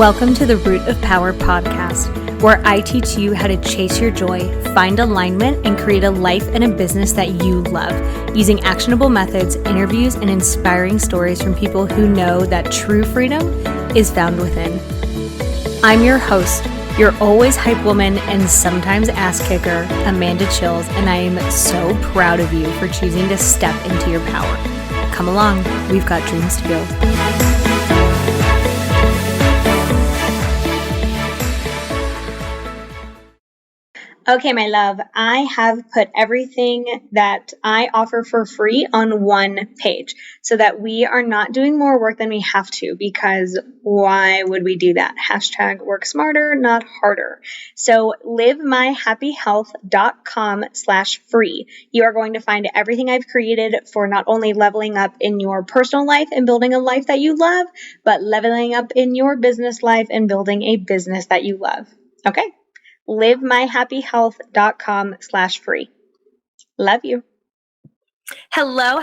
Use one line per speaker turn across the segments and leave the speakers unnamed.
Welcome to the Root of Power podcast, where I teach you how to chase your joy, find alignment, and create a life and a business that you love, using actionable methods, interviews, and inspiring stories from people who know that true freedom is found within. I'm your host, your always hype woman and sometimes ass kicker, Amanda Chils, and I am so proud of you for choosing to step into your power. Come along, we've got dreams to build. Okay, my love, I have put everything that I offer for free on one page so that we are not doing more work than we have to, because why would we do that? Hashtag work smarter, not harder. So livemyhappyhealth.com/free. You are going to find everything I've created for not only leveling up in your personal life and building a life that you love, but leveling up in your business life and building a business that you love. Okay? livemyhappyhealth.com/free. Love you. Hello,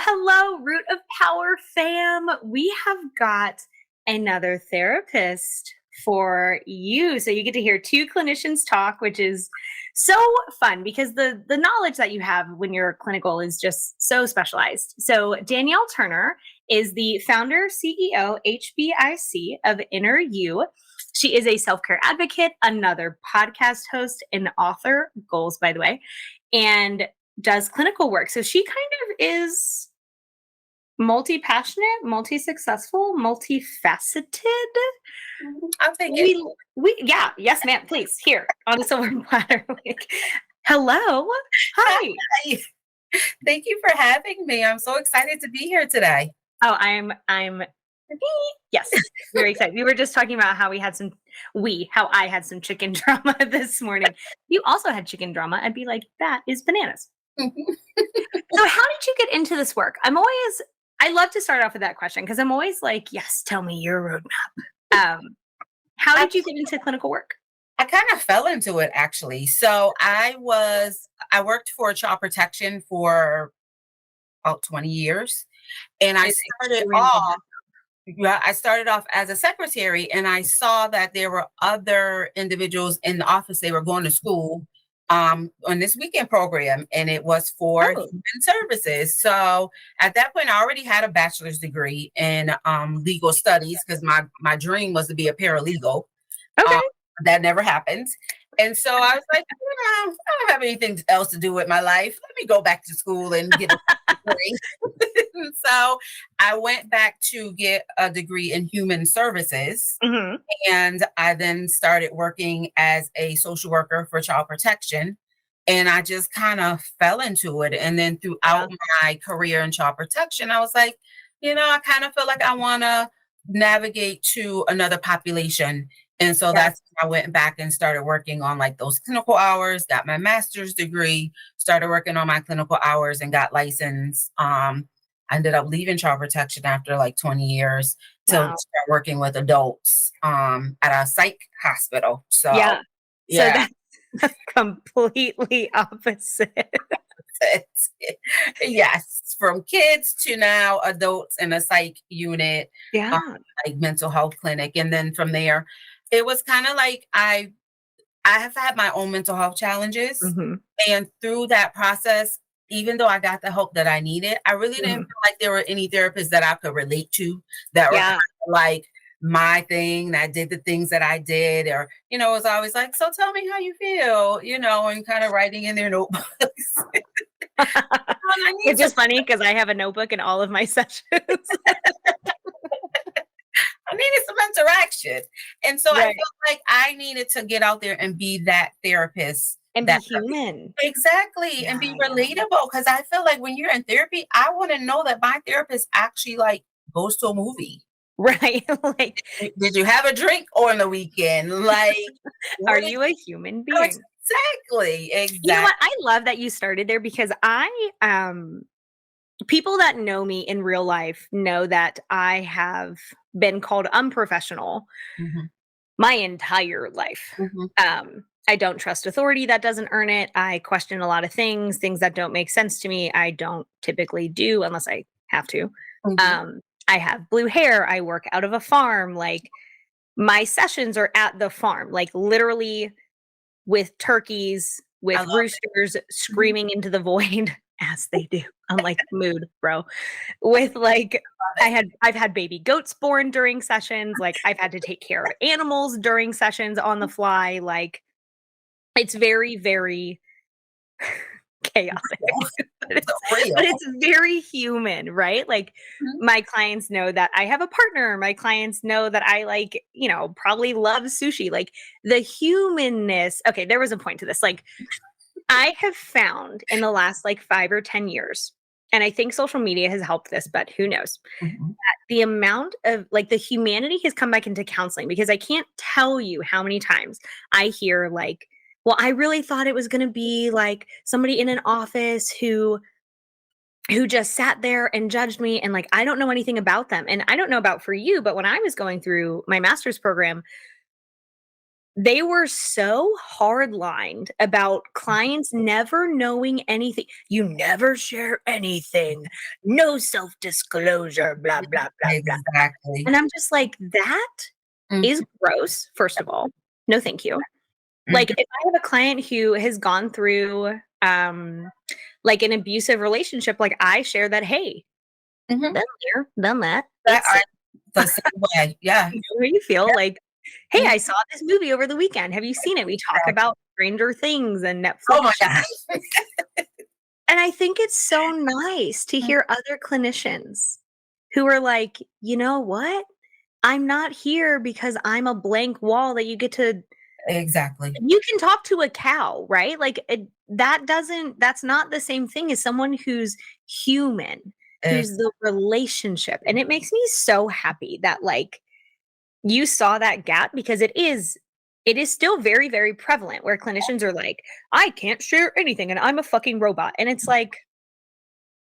Root of Power fam. We have got another therapist for you. So you get to hear two clinicians talk, which is so fun because the knowledge that you have when you're clinical is just so specialized. So Danielle Turner is the founder, CEO, HBIC of Inner You. She is a self-care advocate, another podcast host, and author, goals, by the way, and does clinical work. So she kind of is multi-passionate, multi-successful, multifaceted.
I'll take it.
Yes, ma'am, please. Here, on a silver platter. Hello. Hi.
Thank you for having me. I'm so excited to be here today.
Oh, I'm yes, very excited. We were just talking about how I had some chicken drama this morning. You also had chicken drama. I'd be like, that is bananas. So how did you get into this work? I love to start off with that question because I'm always like, yes, tell me your roadmap. How did you get into clinical work?
I kind of fell into it, actually. So I worked for child protection for about 20 years. And I started off as a secretary, and I saw that there were other individuals in the office. They were going to school on this weekend program, and it was for human services. So at that point, I already had a bachelor's degree in legal studies because my dream was to be a paralegal.
Okay.
That never happened. And so I was like, I don't have anything else to do with my life. Let me go back to school and get a degree. So I went back to get a degree in human services.
Mm-hmm.
And I then started working as a social worker for child protection. And I just kind of fell into it. And then throughout my career in child protection, I was like, I kind of feel like I want to navigate to another population. And so that's when I went back and started working on like those clinical hours, got my master's degree, started working on my clinical hours and got licensed. I ended up leaving child protection after like 20 years to start working with adults at a psych hospital. So
that's completely opposite.
Yes, from kids to now adults in a psych unit, like mental health clinic. And then from there, it was kind of like I have had my own mental health challenges.
Mm-hmm.
And through that process, even though I got the help that I needed, I really didn't feel like there were any therapists that I could relate to that were kind of like my thing, that did the things that I did, or, it was always like, so tell me how you feel, and kind of writing in their notebooks.
It's just funny because I have a notebook in all of my sessions.
I needed some interaction. And so I felt like I needed to get out there and be that therapist.
And be human.
Exactly. And be relatable. Because I feel like when you're in therapy, I want to know that my therapist actually like goes to a movie.
Right. Like,
did you have a drink on the weekend? Like,
are you a human being?
Exactly.
You know what? I love that you started there because people that know me in real life know that I have been called unprofessional my entire life. I don't trust authority that doesn't earn it. I question a lot of things that don't make sense to me. I don't typically do unless I have to. I have blue hair. I work out of a farm. Like, my sessions are at the farm, like literally with turkeys,
I
with
love
roosters
it. Mhm.
screaming into the void as they do. I'm like, mood, bro. With like
Love it.
I've had baby goats born during sessions, like I've had to take care of animals during sessions on the fly, like it's very, very chaotic.
Real.
But it's but
Real.
it's very human, right? Like,
Mhm.
my clients know that I have a partner, my clients know that I, like, probably love sushi, like, the humanness okay, there was a point to this, like, I have found in the last, like, 5 or 10 years, and I think social media has helped this, but who knows,
Mhm.
the amount of like, the humanity has come back into counseling because I can't tell you how many times I hear, like, "Well, I really thought it was gonna be, like, somebody in an office who just sat there and judged me, and, like, I don't know anything about them." And I don't know about for you, but when I was going through my master's program, they were so hard-lined about clients never knowing anything. "You never share anything. No self-disclosure, blah, blah, blah, blah."
Exactly.
And I'm just like, "That is
Mhm.
gross, first of all. No, thank you." Like,
Mhm.
if I have a client who has gone through, like, an abusive relationship, like, I share that, "Hey,
Mhm.
been there, done that.
That
It's
I the same way. Yeah.
you know how you feel." Like, "Hey,
Mhm.
I saw this movie over the weekend. Have you seen it? We talk
Exactly.
about Stranger Things and
Oh
Netflix
my
sh."
god.
And I think it's so nice to hear other clinicians who are like, "You know what? I'm not here because I'm a blank wall that you get to."
Exactly.
You can talk to a cow, right? Like, that's not the same thing as someone who's human, who's
Ex
the relationship, and it makes me so happy that, like, you saw that gap because it is still very, very prevalent where clinicians are like, "I can't share anything, and I'm a fucking robot," and it's like,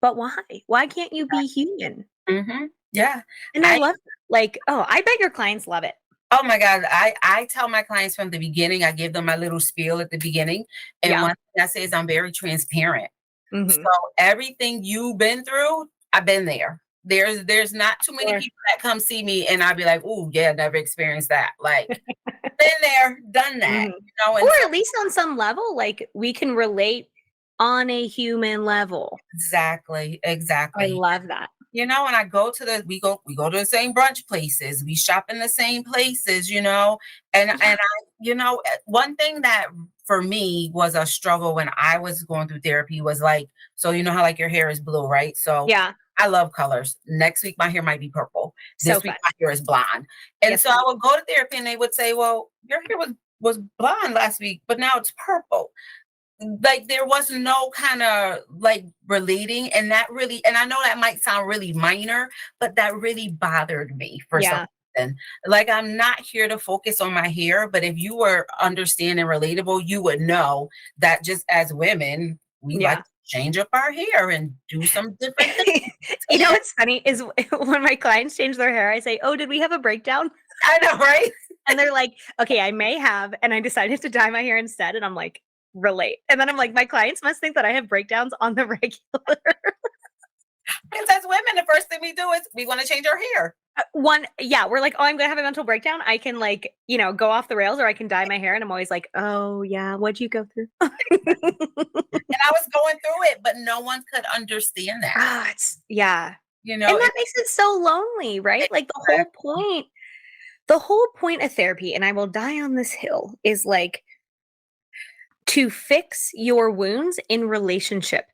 "But why? Why can't you be human?"
Mhm. Yeah.
And I
I
love that. Like, oh, I bet your clients love it.
Oh my god, I tell my clients from the beginning, I give them my little spiel at the beginning, and
Yeah.
one thing I say is I'm very transparent. So
Mhm.
everything you've been through, I've been there. There's not too many
Sure.
people that come see me and I'll be like, "Ooh, yeah, never experienced that." Like, been there, done that,
Mhm. Or
and so
at least on some level, like, we can relate on a human level.
exactly,
I
exactly.
love that.
And I go to the we go to the same brunch places, we shop in the same places,
Yeah.
one thing that for me was a struggle when I was going through therapy was like, so you know how like your hair is blue, right? So
Yeah.
I love colors. Next week my hair might be purple.
So
This week
fun.
my hair is blonde. And
Yes,
so I
please.
would go to therapy and they would say, "Well, your hair was blonde last week, but now it's purple." Like there was no kind of like relating, and that really, and I know that might sound really minor, but that really bothered me for some
Yeah.
reason. Like I'm not here to focus on my hair, but if you were understanding relatable, you would know that just as women we like
Yeah.
to change up our hair and do some different things.
You know what's funny is when my clients change their hair, I say, "Oh, did we have a breakdown?"
I know, right?
And they're like, "Okay, I may have, and I decided to dye my hair instead." And I'm like, "Relate." And then I'm like, "My clients must think that I have breakdowns on the regular."
Because as women, the first thing we do is we want to change our hair.
One yeah, we're like, "Oh, I'm gonna have a mental breakdown." I can, like, go off the rails or I can dye my hair, and I'm always like, "Oh, yeah, what'd you go through?"
And I was going through it, but no one could understand that.
It's yeah.
You
And
know,
that
it,
makes it so lonely, right? Like, the whole point of therapy, and I will die on this hill, is, like, to fix your wounds in relationship.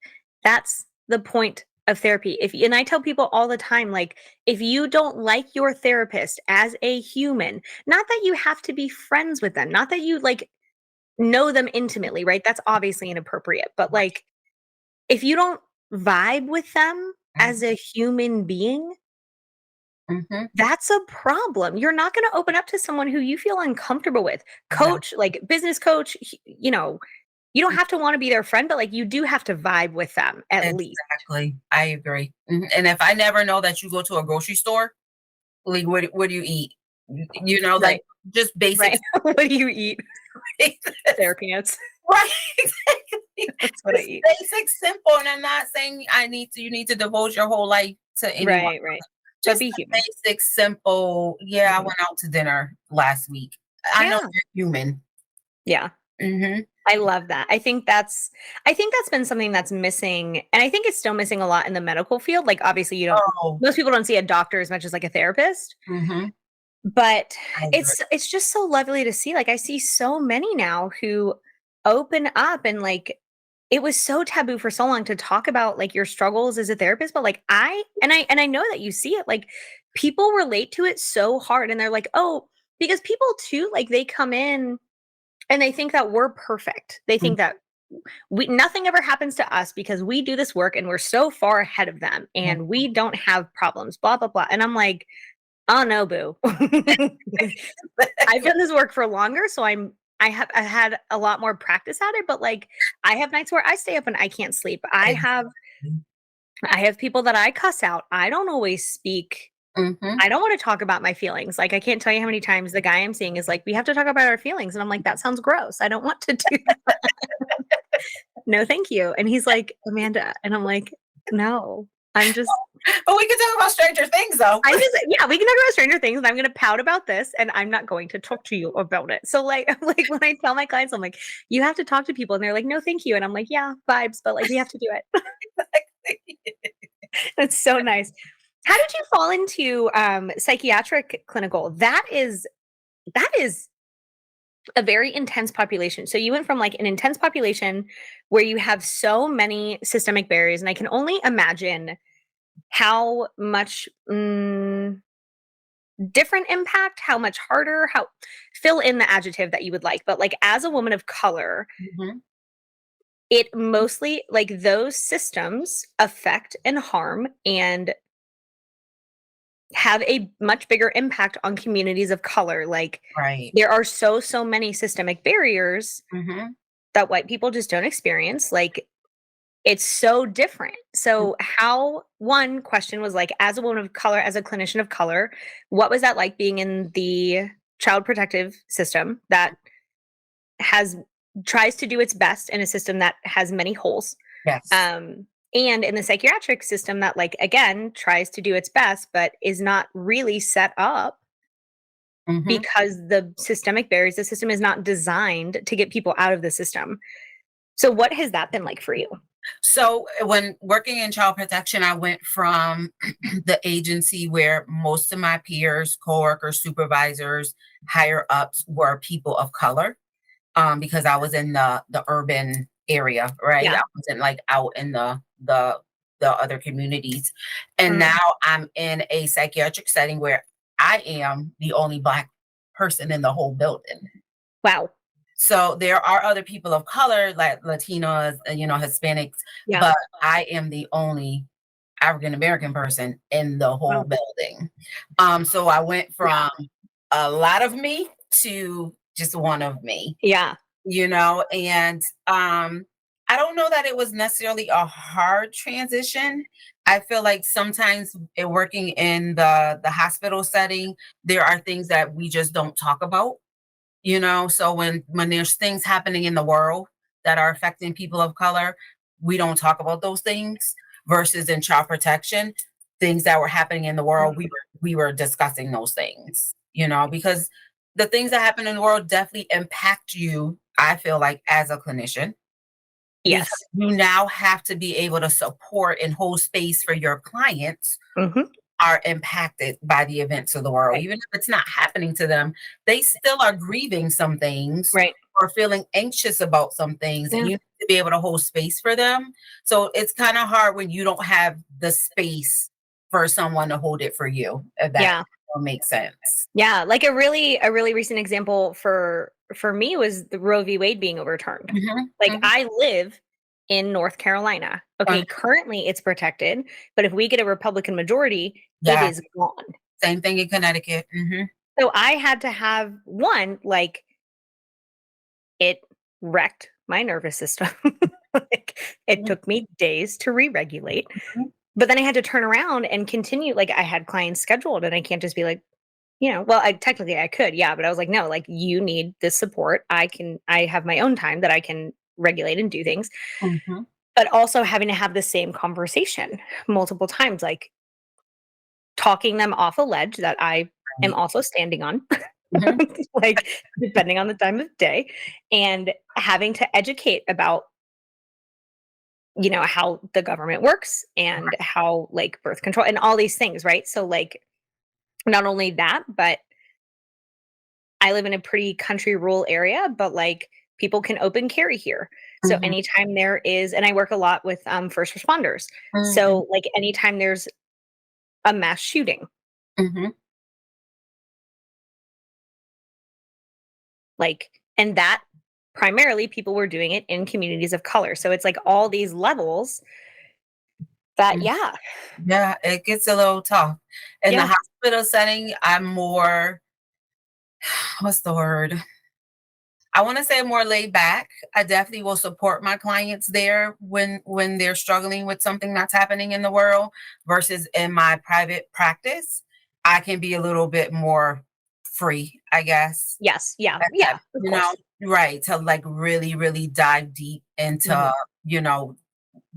That's the point of therapy. And I tell people all the time, like, if you don't like your therapist as a human, not that you have to be friends with them, not that you like know them intimately, right? That's obviously inappropriate. But like, if you don't vibe with them as
Mhm,
a human being,
mhm.
that's a problem. You're not going to open up to someone who you feel uncomfortable with.
Exactly.
Coach, like business coach, you don't have to wanna be their friend, but, like, you do have to vibe with them at least.
Exactly. I agree. Mhm, and if I never know that you go to a grocery store, like, what do you eat? Like,
Right,
just basic
right. What do you eat? Therapy notes.
Right, exactly.
That's what I
Just
eat.
basic, simple, and I'm not saying you need to divulge your whole life to anyone.
Right, right. but
Just
be
a
human.
basic, simple, "Yeah, I
Mhm.
went out to dinner last week." I know
Yeah.
you're human.
Yeah.
Mhm.
I love that. I think that's been something that's missing, and I think it's still missing a lot in the medical field. Like, obviously, you don't
Oh,
most people don't see a doctor as much as, like, a therapist,
mhm.
but
I agree.
it's just so lovely to see. Like, I see so many now who open up and, like, it was so taboo for so long to talk about, like, your struggles as a therapist, but, like, I know that you see it, like, people relate to it so hard, and they're like, "Oh," because people too, like, they come in and they think that we're perfect. They
Mm,
think that we nothing ever happens to us because we do this work and we're so far ahead of them
mm.
and we don't have problems, blah, blah, blah. And I'm like, oh no, boo. I've done this work for longer, so I had a lot more practice at it, but like I have nights where I stay up and I can't sleep.
Exactly.
I have people that I cuss out. I don't always speak.
Mhm.
I don't want to talk about my feelings. Like I can't tell you how many times the guy I'm seeing is like, we have to talk about our feelings. And I'm like, that sounds gross. I don't want to do no, thank you. And he's like, Amanda. And I'm like, no, I'm just,
But we can talk about stranger things, though.
yeah, we can talk about Stranger Things and I'm going to pout about this and I'm not going to talk to you about it. So, like, I'm like, when I tell my clients, I'm like, you have to talk to people. And they're like, no, thank you. And I'm like, yeah, vibes, but like, we have to do it. It's so nice. How did you fall into psychiatric clinical? That is a very intense population. So you went from like an intense population where you have so many systemic barriers, and I can only imagine how much different impact, how much harder, how fill in the adjective that you would like. But like as a woman of color,
Mhm.
it mostly like those systems affect and harm and have a much bigger impact on communities of color. Like
Right.
there are so many systemic barriers
Mhm.
that white people just don't experience. Like it's so different.
Mm,
So how one question was like, as a woman of color, as a clinician of color, what was that like being in the child protective system that has tries to do its best in a system that has many holes?
yes.
Um, and in the psychiatric system that like again tries to do its best but is not really set up
Mhm.
because the systemic barriers, the system is not designed to get people out of the system. So what has that been like for you?
So, when working in child protection, I went from the agency where most of my peers, coworkers, supervisors, higher ups were people of color, because I was in the urban area, right?
Yeah.
I wasn't, like, out in the other communities, and
Mm.
now I'm in a psychiatric setting where I am the only Black person in the whole building.
Wow.
So there are other people of color, like Latinos, Hispanics,
Yeah.
but I am the only African American person in the whole
Wow.
building. So I went
Yeah.
from a lot of me to just one of me,
Yeah.
and I don't know that it was necessarily a hard transition. I feel like sometimes working in the hospital setting, there are things that we just don't talk about, so when there's things happening in the world that are affecting people of color, we don't talk about those things, versus in child protection, things that were happening in the world,
Mm.
we were discussing those things, because the things that happen in the world definitely impact you, I feel like, as a clinician, because
Yes.
you now have to be able to support and hold space for your clients
Mhm.
are impacted by the events of the world.
Right.
Even if it's not happening to them, they still are grieving some things
Right.
or feeling anxious about some things, and
Yeah.
you need to be able to hold space for them. So it's kind of hard when you don't have the space for someone to hold it for you, if that
Yeah.
makes sense.
Yeah. Like a really recent example for me was the Roe v. Wade being overturned.
Mhm,
Like
mhm.
I live in North Carolina. Okay, currently it's protected, but if we get a Republican majority, it
Yeah,
is gone.
same thing in Connecticut. Mhm,
So I had to have one, like it wrecked my nervous system. Like it
mhm,
took me days to re-regulate.
mhm,
But then I had to turn around and continue. Like I had clients scheduled and I can't just be like, well, I technically I could, yeah, but I was like, no, like you need this support. I have my own time that I can regulate and do things,
mhm.
but also having to have the same conversation multiple times. Like talking them off a ledge that I am
Right.
also standing on,
Mhm.
like, depending on the time of day, and having to educate about, how the government works and how, like, birth control and all these things, right? So, like, not only that, but I live in a pretty country rural area, but, like, people can open carry here. So
Mhm.
anytime there is and I work a lot with, first responders.
Mhm.
So, like, anytime there's a mass shooting,
Mhm.
like and that primarily people were doing it in communities of color. So it's like all these levels that
Mm.
yeah.
Yeah, it gets a little tough. In the
Yeah.
hospital setting, I'm more what's the word? I wanna say more laid back. I definitely will support my clients there when they're struggling with something that's happening in the world versus in my private practice, I can be a little bit more free, I guess.
Yes. Yeah.
That,
Yeah. Of
you know
course.
right, to, like, really, really dive deep into,
Mhm.
you know,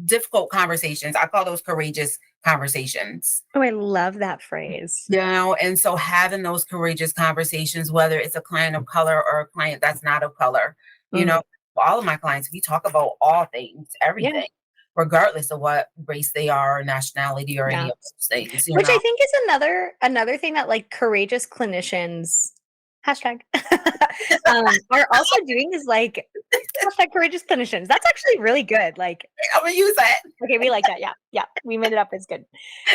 difficult conversations. I call those courageous conversations.
Oh, I love that phrase.
And so having those courageous conversations, whether it's a client of color or a client that's not of color, you know,
Mhm.
all of my clients, we talk about all things,
Yeah.
everything, regardless of what race they are, or nationality, or any
Yeah.
of those things, you
Which I
know?
think is another thing that, like, courageous clinicians hashtag, are also doing is, like, hashtag courageous clinicians. That's actually really good, like
I'm gonna use that.
okay, we like that, yeah, yeah, we made it up, it's good.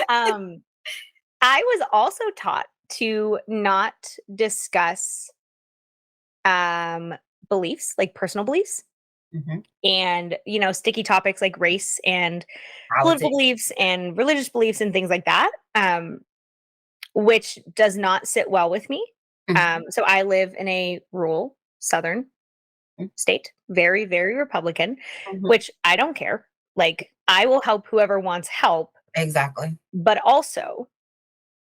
Um, I was also taught to not discuss, um, beliefs, like personal beliefs
Mhm.
and, sticky topics like race and political
Politics.
beliefs and religious beliefs and things like that, which does not sit well with me.
Mhm.
So I live in a rural southern
Mhm.
state, very, very Republican,
Mhm.
which I don't care. Like, I will help whoever wants help,
Exactly.
but also,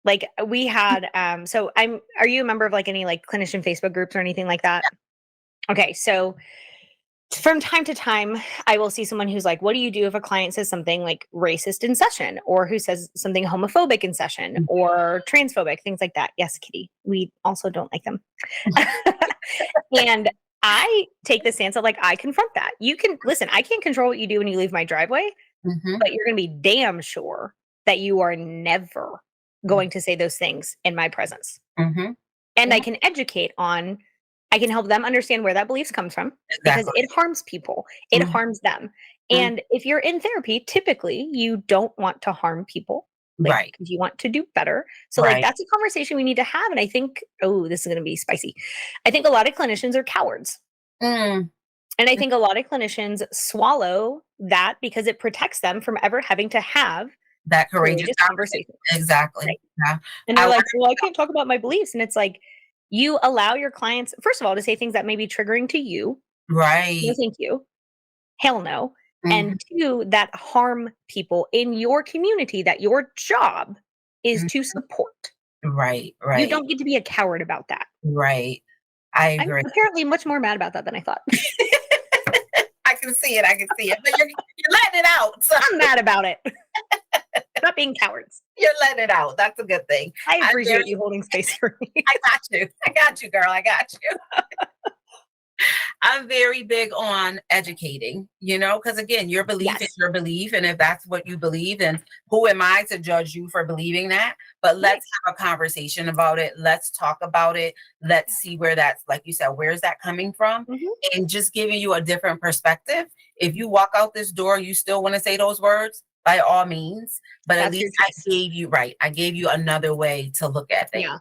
like, we had, so are you a member of like any like clinician Facebook groups or anything like that? Okay, so from time to time, I will see someone who's like, "What do you do if a client says something like racist in session, or who says something homophobic in session,
Mhm.
or transphobic, things like that?" Yes, Kitty. We also don't like them. And I take the stance of like, I confront that. You can listen, I can't control what you do when you leave my driveway,
Mhm.
but you're going to be damn sure that you are never going to say those things in my presence.
Mhm.
And I
Yeah,
can educate on I can help them understand where that beliefs comes from because
exactly.
it harms people. It
Mhm.
harms them.
Mhm.
And if you're in therapy, typically you don't want to harm people. Like,
Right,
'cause you want to do better. So, like,
right.
that's a conversation we need to have. And I think, oh, this is going to be spicy. I think a lot of clinicians are cowards.
Mm.
And I think a lot of clinicians swallow that because it protects them from ever having to have
That courageous
courageous
conversation.
conversations.
Exactly.
Right.
Yeah.
And
I
they're
work
like, "Well, I can't talk about my beliefs." And it's like, you allow your clients, first of all, to say things that may be triggering to you. No,
right.
thank you. Hell no. And
Mhm.
2, that harm people in your community that your job is
Mhm.
to support.
Right,
You
right,
don't get to be a coward about that.
right. I
I'm
agree.
apparently much more mad about that than I thought.
I can see it, but you're letting it out, so
I'm mad about it. Not being cowards.
you're letting it out. That's a good thing.
I
I'm
appreciate
very
you holding space for me.
I got you. I got you, girl. I got you. I'm very big on educating, because again, your belief is
Yes.
your belief. And if that's what you believe, then who am I to judge you for believing that? But
Right.
let's have a conversation about it. Let's talk about it. Let's
Yeah.
see where that's, like you said, where's that coming from?
Mhm.
And just giving you a different perspective. If you walk out this door, you still want to say those words, by all means. But at
That's your
least I
choice.
gave you, right. I gave you another way to look at things.
Yeah.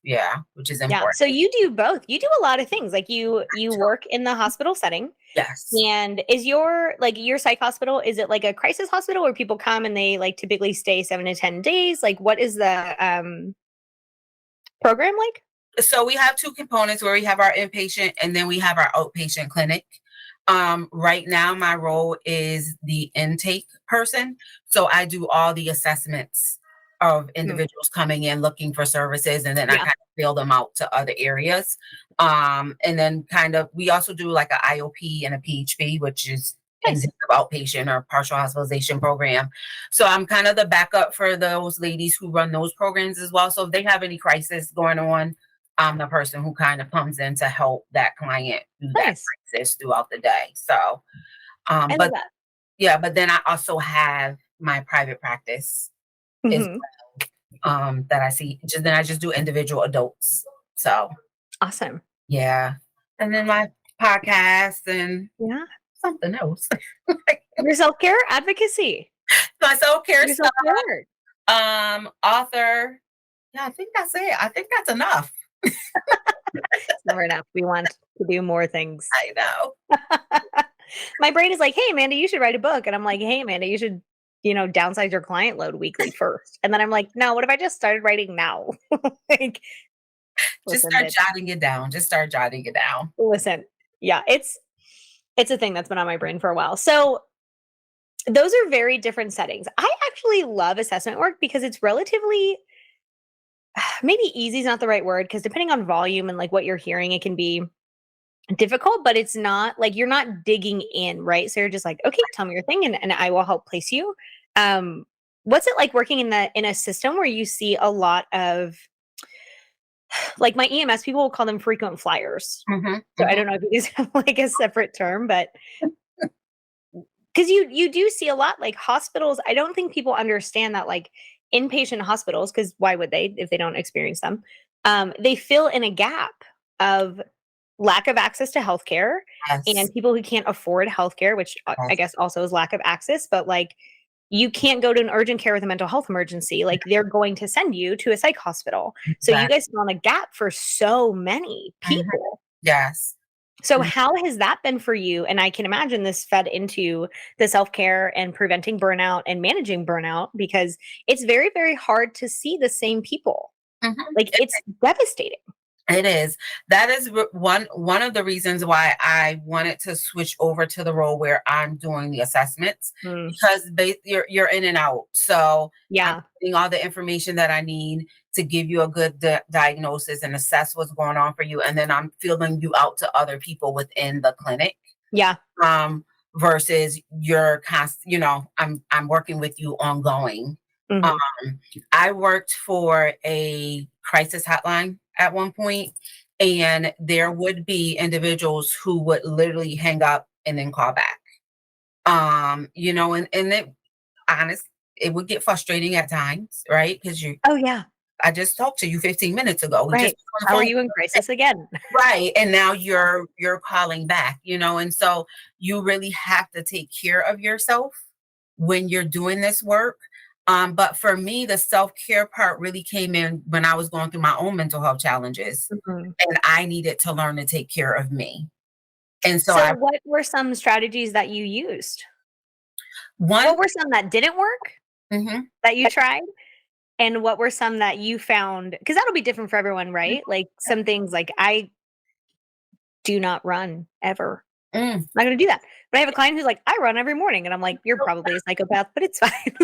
Yeah, which is
Yeah.
important.
So you do both. You do a lot of things. Like you work in the hospital setting.
Yes.
And is your psych hospital, is it like a crisis hospital where people come and they like typically stay 7 to 10 days? Like what is the program like?
So we have two components where we have our inpatient and then we have our outpatient clinic. Right now, my role is the intake person. So I do all the assessments of
Mm,
individuals coming in looking for services, and then I
yeah.
kind of fill them out to other areas. And then kind of, we also do like a IOP and a PHP, which is
Nice.
outpatient or partial hospitalization program. So I'm kind of the backup for those ladies who run those programs as well. So if they have any crisis going on, I'm the person who kind of comes in to help that client through that
Nice.
crisis throughout the day. So,
I love
but
that.
yeah, but then I also have my private practice is
Mhm.
that I see. Just then I just do individual adults. So
Awesome.
yeah, and then my podcast and
Yeah.
something else.
Your self-care advocacy.
My self-care
Your
stuff,
self-care.
author. Yeah, I think that's it. I think that's enough.
It's never enough. We want to do more things.
I know.
My brain is like, "Hey, Amanda, you should write a book." And I'm like, "Hey, Amanda, you should, downsize your client load weekly first." And then I'm like, "No, what if I just started writing now?" Like,
Just
listen,
start
bitch.
jotting it down. Just start jotting it down.
Listen. Yeah, it's a thing that's been on my brain for a while. So, those are very different settings. I actually love assessment work because it's relatively maybe easy is not the right word because depending on volume and like what you're hearing, it can be difficult, but it's not like you're not digging in, right? So you're just like, okay, tell me your thing and I will help place you. Um, what's it like working in a system where you see a lot of like my EMS people will call them frequent flyers.
Mhm,
So I
mhm.
don't know if you guys have like a separate term, but because you do see a lot like hospitals. I don't think people understand that like inpatient hospitals, because why would they if they don't experience them? They fill in a gap of lack of access to healthcare
Yes,
and people who can't afford healthcare, which I
yes,
guess also is lack of access, but like you can't go to an urgent care with a mental health emergency. Like they're going to send you to a psych hospital. So you guys
exactly.
fill in a gap for so many
Mhm,
people.
yes.
So
Mhm,
how has that been for you? And I can imagine this fed into the self-care and preventing burnout and managing burnout because it's very, very hard to see the same people.
mhm.
Like it's devastating.
It is. That is one of the reasons why I wanted to switch over to the role where I'm doing the assessments
Mm,
because you're in and out. So I'm
yeah.
getting all the information that I need to give you a good diagnosis and assess what's going on for you, and then I'm filling you out to other people within the clinic.
Yeah.
Um, versus you're I'm working with you ongoing.
Mhm.
Um, I worked for a crisis hotline at one point, and there would be individuals who would literally hang up and then call back. And it honest, it would get frustrating at times, right? Because
Oh, yeah.
I just talked to you 15 minutes ago. We just
Right.
was on
How
the
are
phone.
you in crisis again?
Right, and now you're calling back, and so you really have to take care of yourself when you're doing this work. But for me, the self-care part really came in when I was going through my own mental health challenges,
Mhm.
and I needed to learn to take care of me. And so
So
I
what were some strategies that you used?
one
What were some that didn't work
mhm,
that you tried? And what were some that you found? Because 'cause that'll be different for everyone, right? Like, some things like, I do not run ever.
mm,
I'm not gonna do that. But I have a client who's like, "I run every morning," and I'm like, "You're probably a psychopath, but it's fine."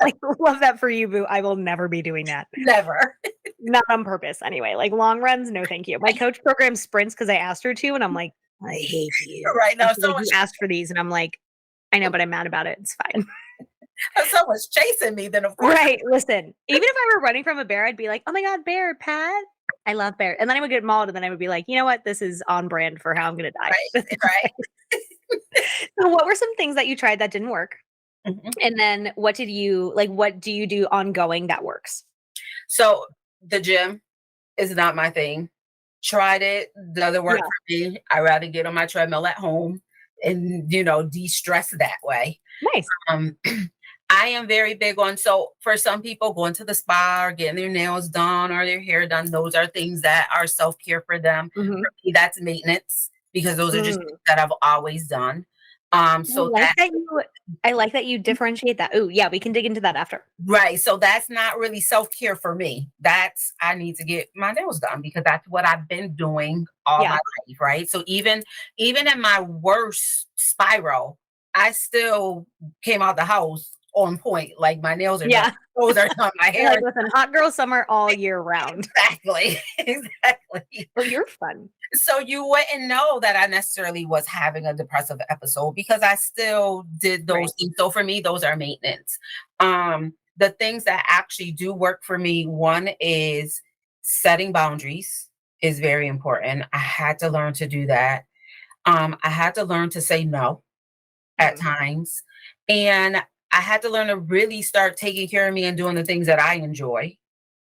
Like, love that for you, boo. I will never be doing that.
never.
Not on purpose anyway. Like, long runs, no thank you. My coach programs sprints because I asked her to, and I'm like, "I hate you."
Right
And
now,
she's like, "You asked for these," and I'm like, "I know, but I'm mad about it. It's fine."
someone's chasing me, then of course
Right, listen, even if I were running from a bear, I'd be like, "Oh my god, bear, Pat." I love bear, and then I would get mauled, and then I would be like, "You know what? This is on brand for how I'm gonna die."
right, right.
So what were some things that you tried that didn't work?
Mhm.
And then what do you do ongoing that works?
So the gym is not my thing. Tried it, doesn't work
Yeah,
for me. I rather get on my treadmill at home and, de-stress that way.
nice.
Um, I am very big on so for some people, going to the spa or getting their nails done or their hair done, those are things that are self-care for them.
Mhm.
For me, that's maintenance because those are just
Mm.
things that I've always done.
I
So
like
that
that you I like that you differentiate that. Ooh, yeah, we can dig into that after.
right. So that's not really self-care for me. That's I need to get my nails done because that's what I've been doing all my
Yeah.
life, right? So even in my worst spiral, I still came out the house on point. Like my nails are done,
Yeah.
clothes are done, my
You're
hair
like,
is
listen, hot girl summer all year round.
exactly, exactly.
Well, you're fun.
So you wouldn't know that I necessarily was having a depressive episode because I still did those
Right.
things. So for me, those are maintenance. The things that actually do work for me, one is setting boundaries is very important. I had to learn to do that. I had to learn to say no at
Mm.
times. And I had to learn to really start taking care of me and doing the things that I enjoy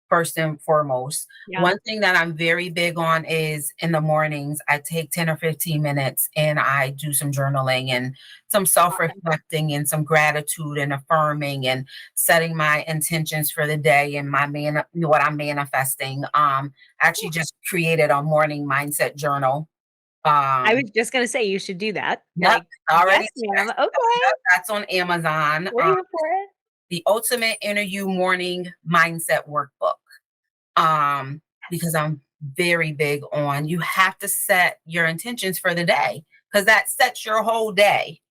first and foremost.
Yeah.
One thing that I'm very big on is in the mornings, I take 10 or 15 minutes and I do some journaling and some self
Awesome.
reflecting and some gratitude and affirming and setting my intentions for the day and what I'm manifesting. I actually just created a morning mindset journal.
I
Um,
was just gonna say you should do that.
yep,
Like,
already.
yes, ma'am. Okay.
That's on Amazon.
We're here for it.
The Ultimate Interview Morning Mindset Workbook. Because I'm very big on you have to set your intentions for the day because that sets your whole day.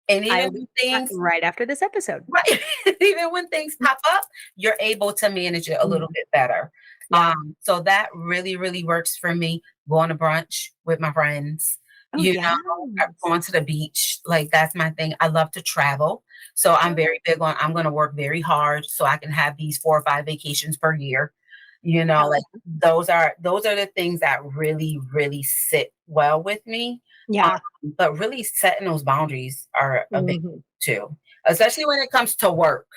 And
I
even
will do
when
that
things
right after this episode.
right, even when things pop up, you're able to manage it a little
Mm.
bit better.
Yeah.
So that really, really works for me. Going to brunch with my friends,
Oh,
you
yes.
know, going to the beach, like that's my thing. I love to travel. So I'm very big on I'm gonna work very hard so I can have these 4 or 5 vacations per year.
Hell
Like those are the things that really, really sit well with me. Um,
yeah.
but really setting those boundaries are a big
Mhm.
too, especially when it comes to work,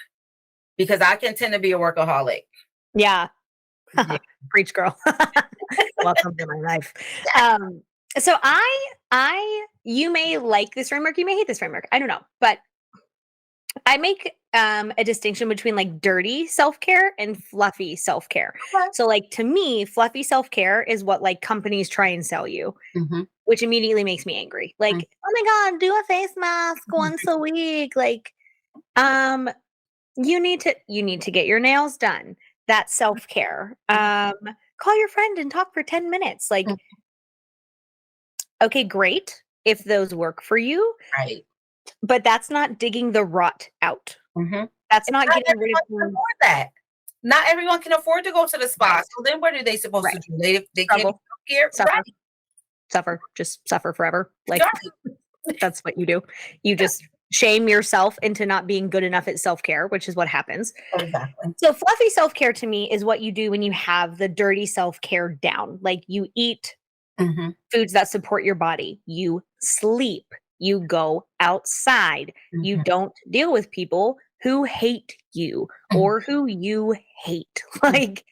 because I can tend to be a workaholic.
Yeah.
Yeah.
Preach, girl. Welcome to my life. Um, so you may like this framework, you may hate this framework. I don't know, but I make a distinction between like dirty self-care and fluffy self-care.
Okay.
So like to me, fluffy self-care is what like companies try and sell you,
Mhm,
which immediately makes me angry.
mm,
Like, "Oh my god, do a face mask once a week." Like, um you need to get your nails done. That's self-care. Call your friend and talk for 10 minutes.
mm,
Like, okay, great if those work for you,
right.
but that's not digging the rot out.
Mhm.
That's
And
not
not
getting rid of
everyone can
the
afford that. Not everyone can afford to go to the spa,
right,
so then what are they supposed to
right.
do? They can't
Struggle,
get care
suffer,
right,
suffer, just suffer forever. Like,
right.
that's what you do. You just shame yourself into not being good enough at self-care, which is what happens.
Exactly.
So fluffy self-care to me is what you do when you have the dirty self-care down. Like you eat
Mhm,
foods that support your body, you sleep, you go outside, you
mhm,
don't deal with people who hate you
mhm,
or who you hate.
mm,
Like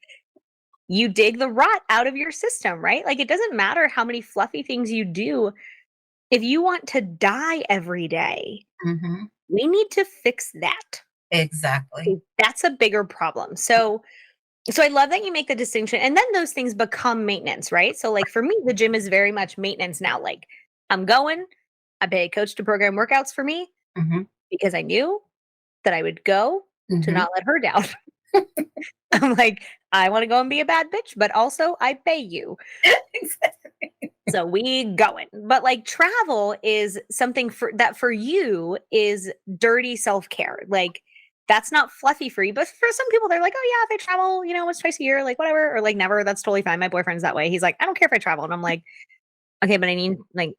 you dig the rot out of your system, right? Like it doesn't matter how many fluffy things you do. If you want to die every day,
mhm.
we need to fix that.
Exactly.
That's a bigger problem. So I love that you make the distinction and then those things become maintenance, right? So like for me, the gym is very much maintenance now. Like I'm going, I pay a coach to program workouts for me
Mhm,
because I knew that I would go to
mhm.
not let her down. I'm like, I want to go and be a bad bitch, but also I pay you.
Exactly.
So we going. But like travel is something for you is dirty self-care. Like that's not fluffy for you. But for some people, they're like, oh yeah, if I travel, once twice a year, like whatever, or like never, that's totally fine. My boyfriend's that way. He's like, I don't care if I travel. And I'm like, okay, but I need like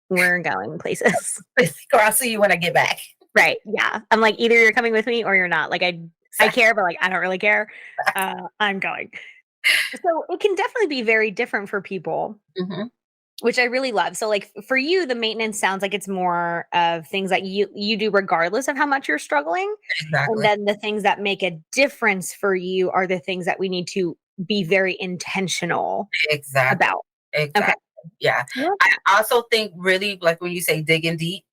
we're going places.
Or I'll see you when I get back.
Right. Yeah. I'm like, either you're coming with me or you're not. Like I
Exactly.
care, but like I don't really care. I'm going. So it can definitely be very different for people,
Mhm,
which I really love. So like for you, the maintenance sounds like it's more of things that you do regardless of how much you're struggling. And
exactly.
then the things that make a difference for you are the things that we need to be very intentional
Exactly.
about. Okay.
Exactly. Yeah.
I love
I
that.
also think really like when you say digging deep,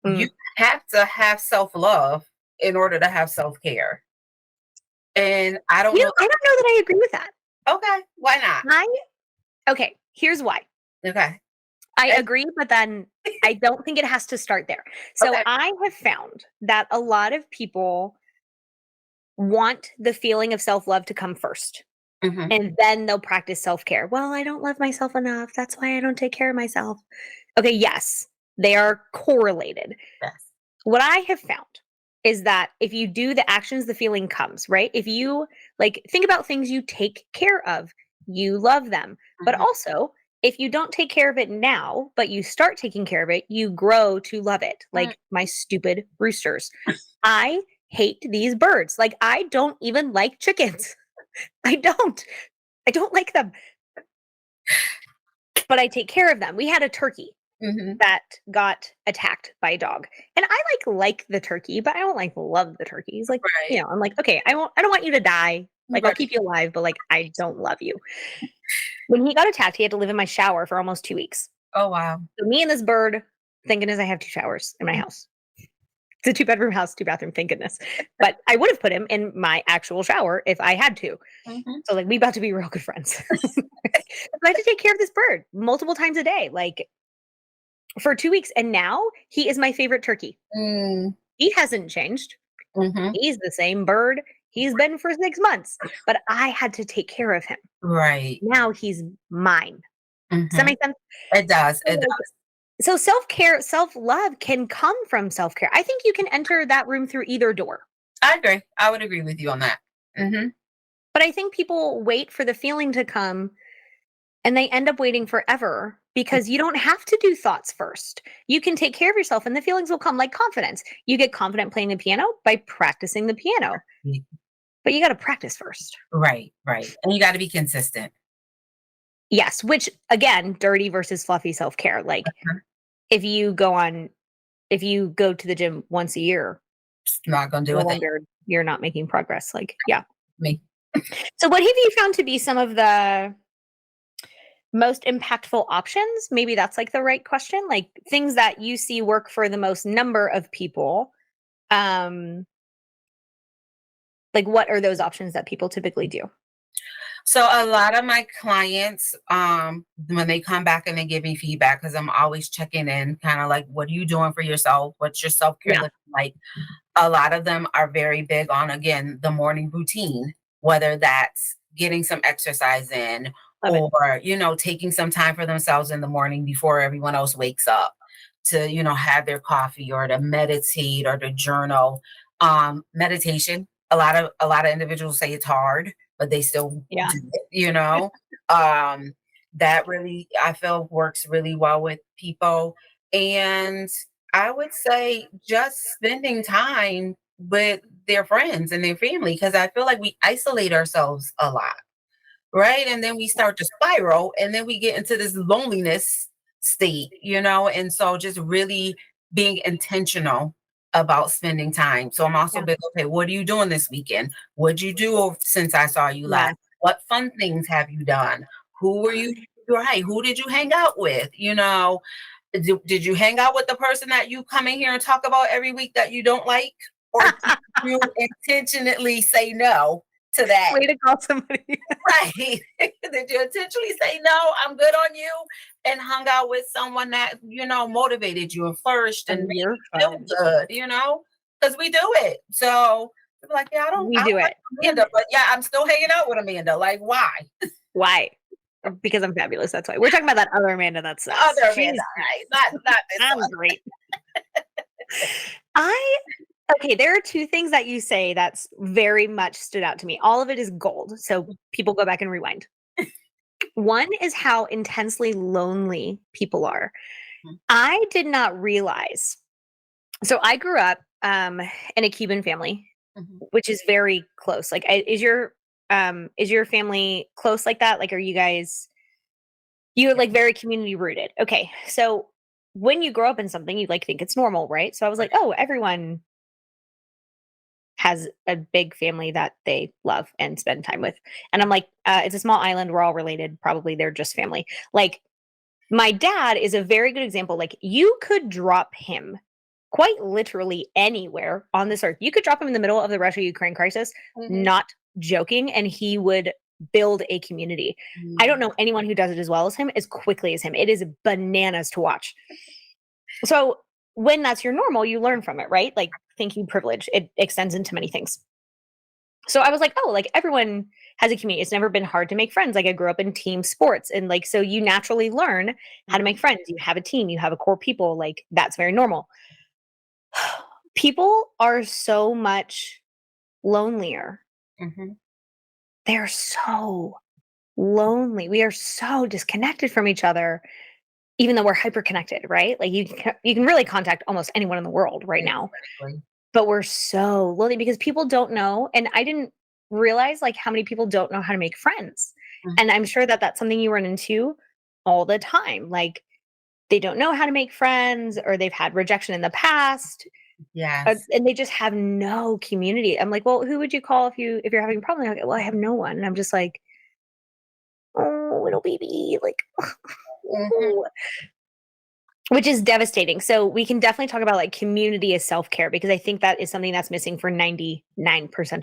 you
Mm.
have to have self-love in order to have self-care. And I don't know
I don't know that I agree with that.
okay, why not?
I Okay, here's why.
Okay.
I
And
agree, but then I don't think it has to start there. So
okay.
I have found that a lot of people want the feeling of self-love to come first.
Mhm.
And then they'll practice self-care. Well, I don't love myself enough. That's why I don't take care of myself. Okay, yes, they are correlated.
Yes.
What I have found is that if you do the actions, the feeling comes, right? If you like think about things you take care of, you love them. But
Mhm.
also, if you don't take care of it now, but you start taking care of it, you grow to love it.
Mm.
Like my stupid roosters. I hate these birds. Like I don't even like chickens. I don't. I don't like them, but I take care of them. We had a turkey
Mhm.
that got attacked by a dog. And I like the turkey, but I don't like love the turkey. He's like,
Right.
I'm like, okay, I don't want you to die. Like I'll
Right.
keep you alive, but like I don't love you. When he got attacked, he had to live in my shower for almost 2 weeks.
Oh, wow.
So me and this bird, thank goodness I have 2 showers in my house. It's a 2 bedroom house, 2 bathroom, thank goodness. But I would have put him in my actual shower if I had to.
Mhm.
So like we about to be real good friends. I had to take care of this bird multiple times a day. Like for 2 weeks, and now he is my favorite turkey.
Mm.
He hasn't changed.
Mhm.
He's the same bird he's been for 6 months, but I had to take care of him.
Right.
Now he's mine. Does that
Mhm.
make sense?
It does,
So,
it
like
does.
so self-care, self-love can come from self-care. I think you can enter that room through either door,
I agree. I would agree with you on that. Mhm.
but I think people wait for the feeling to come and they end up waiting forever because you don't have to do thoughts first. You can take care of yourself and the feelings will come like confidence. You get confident playing the piano by practicing the piano,
Mm.
but you got to practice first.
Right, right. And you gotta be consistent.
Yes, which again, dirty versus fluffy self-care. Like
Mhm.
if you go on if you go to the gym once a year,
It's not gonna do
no
a thing.
wonder you're not making progress. Like, yeah.
Me.
So what have you found to be some of the most impactful options? Maybe that's like the right question. Like things that you see work for the most number of people. Um like what are those options that people typically do?
So a lot of my clients, when they come back and they give me feedback, because I'm always checking in, kind of like, what are you doing for yourself? What's your self-care
Yeah,
looking like? A lot of them are very big on, again, the morning routine, whether that's getting some exercise in
love it.
or, taking some time for themselves in the morning before everyone else wakes up to, have their coffee or to meditate or to journal. Meditation, a lot of individuals say it's hard, but they still
Yeah.
do it. Um, that really I feel works really well with people. And I would say just spending time with their friends and their family because I feel like we isolate ourselves a lot, right? And then we start to spiral and then we get into this loneliness state. And so just really being intentional about spending time. So I'm also
Yeah.
big, okay, what are you doing this weekend? What'd you do since I saw you last?
Yeah.
What fun things have you done? Who were you? Right. Who did you hang out with? Did you hang out with the person that you come in here and talk about every week that you don't like? Or did you intentionally say no to that?
Way to call somebody.
Right. Did you intentionally say, no, I'm good on you, and hung out with someone that, motivated you and flourished and
And
made
you're
you feel
fun.
good? Because we do it. So people like, yeah,
We
I don't
do
like
it. And
Amanda, but yeah, I'm still hanging out with Amanda. Like, why?
why? Because I'm fabulous. That's why. We're talking about that other Amanda that
The
sucks.
other Amanda,
She's
right? Not this
I'm
one.
great. I Okay, there are two things that you say that's very much stood out to me. All of it is gold. So people go back and rewind. One is how intensely lonely people are. I did not realize. So I grew up in a Cuban family,
Mhm.
which is very close. Like is your family close like that? Like are you guys you're like very community rooted. Okay. So when you grow up in something, you like think it's normal, right? So I was like, oh, everyone has a big family that they love and spend time with. And I'm like, it's a small island. We're all related. Probably they're just family. Like, my dad is a very good example. Like, you could drop him quite literally anywhere on this earth. You could drop him in the middle of the Russia Ukraine crisis,
Mhm.
not joking, and he would build a community. I don't
Mhm.
know anyone who does it as well as him, as quickly as him. It is bananas to watch. So, when that's your normal, you learn from it, right? Like, thinking privilege, it extends into many things. So I was like, oh, like everyone has a community. It's never been hard to make friends. Like I grew up in team sports and like so you naturally learn how to
Mhm.
make friends. You have a team, you have a core people, like that's very normal. People are so much lonelier.
Mhm.
They're so lonely. We are so disconnected from each other, even though we're hyper connected, right? Like you can really contact almost anyone in the world right now,
Exactly.
but we're so lonely because people don't know. And I didn't realize like how many people don't know how to make friends.
Mm,
And I'm sure that that's something you run into all the time. Like they don't know how to make friends or they've had rejection in the past.
yes.
And they just have no community. I'm like, well, who would you call if you're having a problem? They're like, well, I have no one. And I'm just like, oh, little baby, like,
Mhm.
which is devastating. So we can definitely talk about like community as self care because I think that is something that's missing for 99%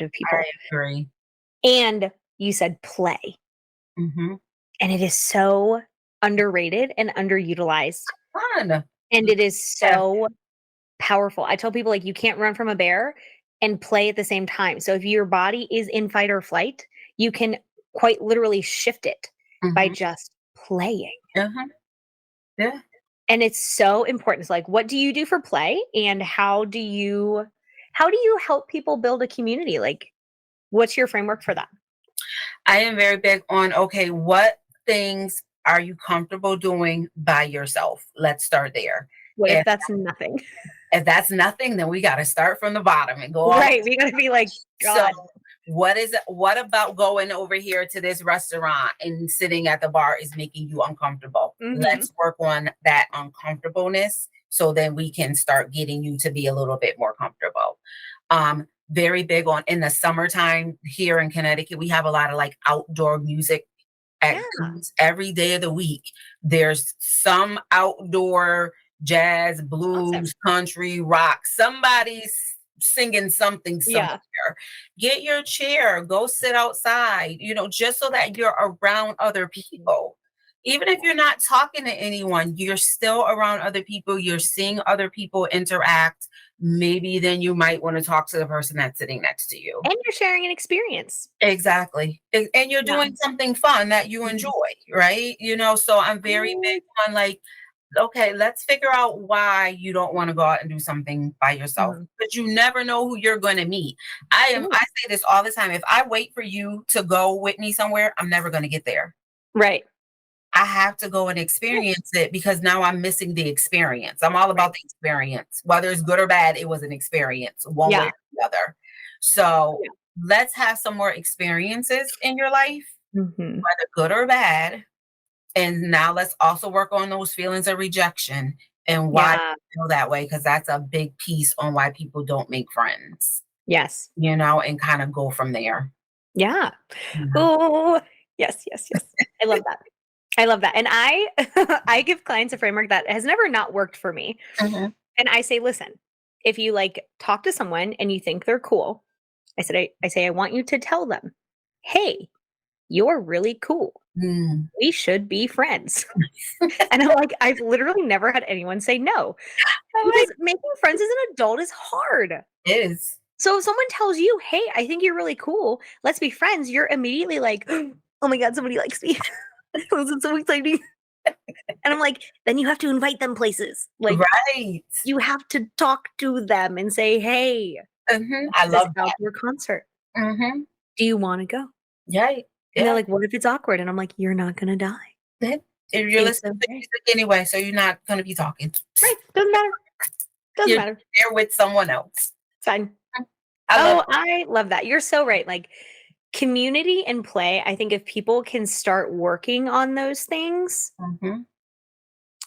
of
I
people.
agree.
And you said play,
Mhm.
and it is so underrated and underutilized,
Fun.
and it is
Yeah.
so powerful. I tell people like you can't run from a bear and play at the same time. So if your body is in fight or flight, you can quite literally shift it by
Mhm.
just playing.
Uh-huh. Yeah.
And it's so important. It's like, what do you do for play and how do you help people build a community? Like, what's your framework for that?
I am very big on, okay, what things are you comfortable doing by yourself? Let's start there.
What if
If
that's nothing?
if that's nothing, then we got to start from the bottom and go all.
Right. We gotta be like,
So,
God.
what about going over here to this restaurant and sitting at the bar is making you uncomfortable?
Hmm.
Let's work on that uncomfortableness so then we can start getting you to be a little bit more comfortable. Very big on in the summertime here in Connecticut, we have a lot of like outdoor music
Yeah.
activities every day of the week. There's some outdoor jazz,
Awesome.
blues, country, rock. Somebody's singing something somewhere.
Yeah.
Get your chair, go sit outside, just so that you're around other
Mhm.
people. Even if you're not talking to anyone, you're still around other people, you're seeing other people interact. Maybe then you might want to talk to the person that's sitting next to you.
And you're sharing an experience.
Exactly. And you're
Yeah.
doing something fun that you enjoy,
Mhm.
right? So I'm very big on like, okay, let's figure out why you don't want to go out and do something by yourself.
Mhm.
But you never know who you're going to meet.
Ooh.
I say this all the time. If I wait for you to go with me somewhere, I'm never going to get there.
Right.
I have to go and
Yeah.
experience it because now I'm missing the experience. I'm all
Right.
about the experience. Whether it's good or bad, it was an experience one way
Yeah.
or the other. So
Yeah.
let's have some more experiences in your life,
Hmm.
whether good or bad. And now let's also work on those feelings of rejection and why
Yeah.
you feel that way, because that's a big piece on why people don't make friends,
Yes.
and kind of go from there.
Yeah.
Yeah.
Oh, yes, yes, yes. I love that. I love that. And I I give clients a framework that has never not worked for me.
Mhm.
And I say, listen, if you like talk to someone and you think they're cool, I say, I want you to tell them, hey, you're really cool.
Mm.
We should be friends. And I'm like, I've literally never had anyone say no
I like
because making friends as an adult is hard.
it is.
So if someone tells you, hey, I think you're really cool, let's be friends, you're immediately like, oh my God, somebody likes me. This is so exciting. And I'm like, then you have to invite them places. Like,
Right.
you have to talk to them and say, "Hey,
I
this
love that.
outdoor concert.
Mhm.
Do you wanna go?"
Right.
And they're
Yeah.
like, "What if it's awkward?" And I'm like, "You're not gonna die.
Yeah. If you're
It's
listening to
okay."
music anyway, so you're not gonna be talking.
Right, doesn't matter, doesn't
You're
matter.
there with someone else.
It's fine.
I love
Oh, I love that. You're so right. Like, community and play, I think if people can start working on those things,
Mhm.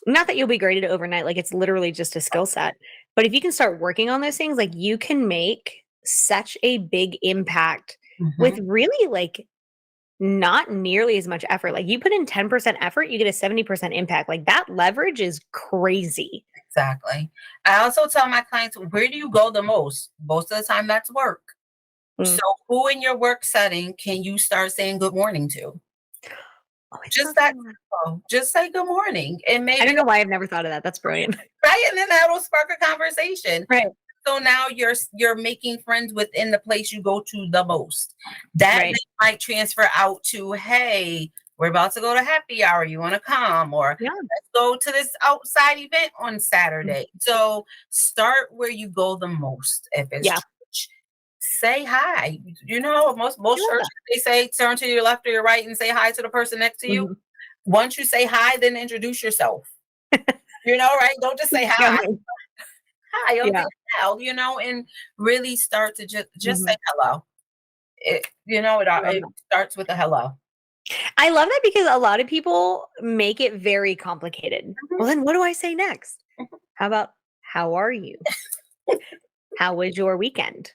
not that you'll be great at it overnight, like, it's literally just a skill set, but if you can start working on those things, like, you can make such a big impact with
Mhm.
really, like, not nearly as much effort. Like, you put in 10% effort, you get a 70% impact. Like, that leverage is crazy.
Exactly. I also tell my clients, where do you go the most? Most of the time, that's work. So,
Mm.
who in your work setting can you start saying good morning to?
Oh, I
Just
love
that
that.
simple. Just say good morning, and
I
maybe
don't know why I've never thought of that. That's brilliant.
right, and then that'll spark a conversation.
Right,
So now you're making friends within the place you go to the most. That
right.
then might transfer out to, hey, we're about to go to happy hour. You want to come? Or
Yeah.
let's go to this outside event on
Mhm.
Saturday. So start where you go the most. If it's
Yeah.
church, say hi. You know,
I
most
love
churches
that.
they say turn to your left or your right and say hi to the person next to you.
Mhm.
Once you say hi, then introduce yourself. You know, right? Don't just say
Keep
hi.
going.
Hi, I'm
Yeah.
Danielle, you know, and really start to just say
Mhm.
hello.
I love
It
that.
starts with a hello.
I love that because a lot of people make it very complicated.
Mhm,
Well, then what do I say next?
mhm.
How about, "How are you? How was your weekend?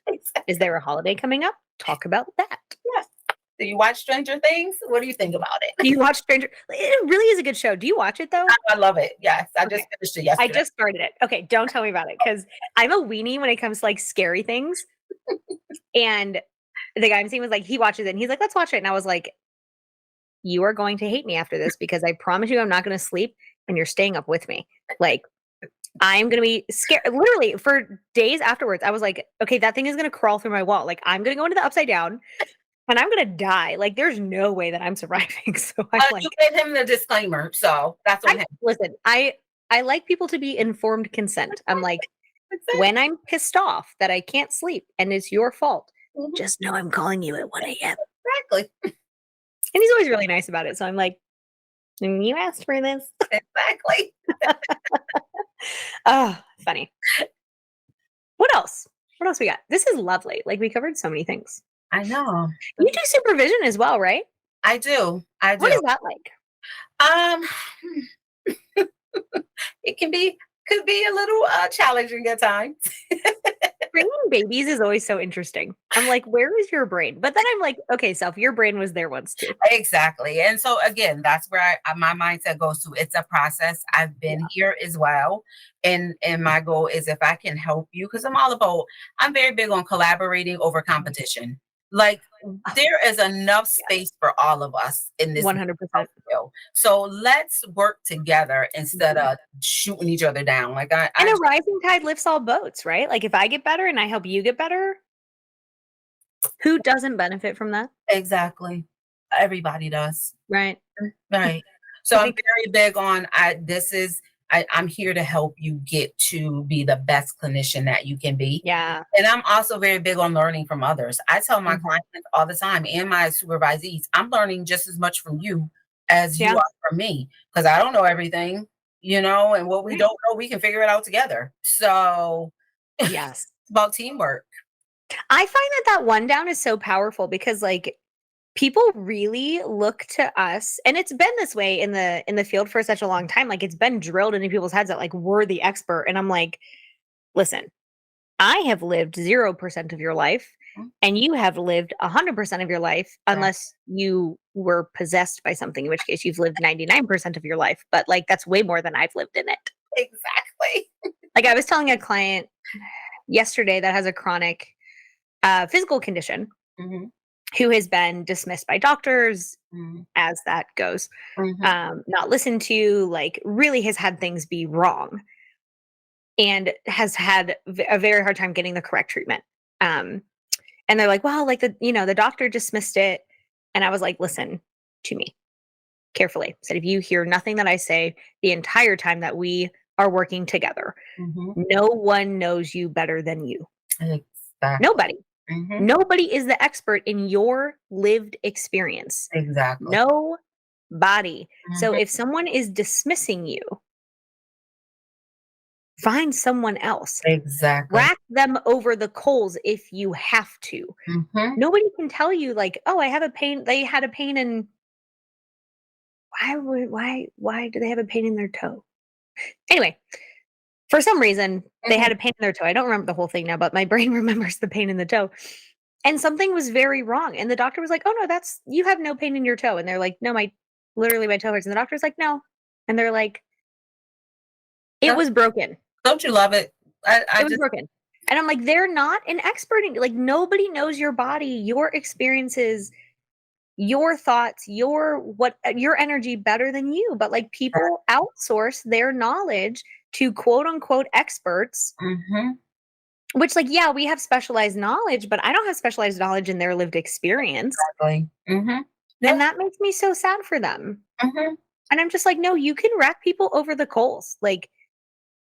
Is there a holiday coming up? Talk about that."
Yes. Do you watch Stranger Things? What do you think about
Do
it?
you watch Stranger it really is a good show. Do you watch it, though?
I love it. Yes, I
Okay.
just finished it
I
yesterday.
just started it. Okay, don't tell me about it because 'cause I'm a weenie when it comes to, like, scary things, and the guy I'm seeing was like, he watches it, and he's like, "Let's watch it," and I was like, "You are going to hate me after this because I promise you I'm not gonna sleep, and you're staying up with me." Like, I'm gonna be scared literally, for days afterwards, I was like, "Okay, that thing is gonna crawl through my wall, like, I'm gonna go into the upside down, and I'm gonna die, like, there's no way that I'm surviving." So I'm
You
like
gave him the disclaimer, so that's on
I
him.
listen, I like people to be informed consent. I'm like,
Exactly.
"When I'm pissed off that I can't sleep and it's your fault,
Mhm,
just know I'm calling you at 1 AM."
exactly.
And he's always really nice about it, so I'm like, "You asked for this."
Exactly.
Oh, funny. What else? What else we got? This is lovely, like, we covered so many things.
I know.
You do supervision as well, right?
I do. I
What
do.
is that like?
Um, it could be a little challenging at times.
Training babies is always so interesting. I'm like, "Where is your brain?" But then I'm like, "Okay, self, your brain was there once too."
Exactly. And so again, that's where my mindset goes to. It's a process. I've been
Yeah.
here as well. And my goal is if I can help you, because I'm very big on collaborating over
Mhm.
competition. Like
Oh,
there is enough
yeah,
space for all of us in this mental
100%.
field. So let's work together instead
Mhm.
of shooting each other down. Like
And a rising tide lifts all boats, right? Like, if I get better and I help you get better, who doesn't benefit from that?
exactly. Everybody does.
Right.
Right. So I'm
Like
very big on I'm here to help you get to be the best clinician that you can be.
yeah.
And I'm also very big on learning from others. I tell my
Mhm.
clients all the time and my supervisees, I'm learning just as much from you as you
Yeah.
are from me because I don't know everything, and what we
Right.
don't know, we can figure it out together. So it's
Yes.
about teamwork.
I find that that one down is so powerful because, like, people really look to us and it's been this way in the field for such a long time, like, it's been drilled into people's heads that, like, we're the expert, and I'm like, "Listen, I have lived 0% of your life,
Mhm.
and you have lived 100% of your life
Exac-
unless you were possessed by something, in which case you've lived 99% of your life, but, like, that's way more than I've lived in it."
Exactly.
Like, I was telling a client yesterday that has a chronic, physical condition
Mhm,
who has been dismissed by doctors,
mhm,
as that goes,
mhm.
not listened to, like, really has had things be wrong and has had a very hard time getting the correct treatment. Um, and they're like, "Well, like the doctor dismissed it." And I was like, "Listen to me carefully." I said, "If you hear nothing that I say the entire time that we are working together,
Mhm.
no one knows you better than you.
Exactly.
Nobody.
Mhm.
Nobody is the expert in your lived experience.
Exactly.
Nobody. So
Mhm.
if someone is dismissing you, find someone else.
Exactly.
Rack them over the coals if you have to.
Mhm.
Nobody can tell you like, "Oh, I have a pain." They had a pain in why do they have a pain in their toe? Anyway, for some reason, they
Mhm.
had a pain in their toe. I don't remember the whole thing now, but my brain remembers the pain in the toe. And something was very wrong. And the doctor was like, "Oh no, that's you have no pain in your toe." And they're like, "No, my literally my toe hurts." And the doctor's like, "No." And they're like, "It
Don't
was broken.
don't you love it? I
It was
just
broken." And I'm like, "They're not an expert in like nobody knows your body, your experiences, your thoughts, your energy better than you." But like people outsource their knowledge to quote unquote experts,
Mhm.
which like yeah, we have specialized knowledge, but I don't have specialized knowledge in their lived experience.
Exactly. Mhm.
And
Yeah.
that makes me so sad for them.
Mhm.
And I'm just like, "No, you can rack people over the coals." Like,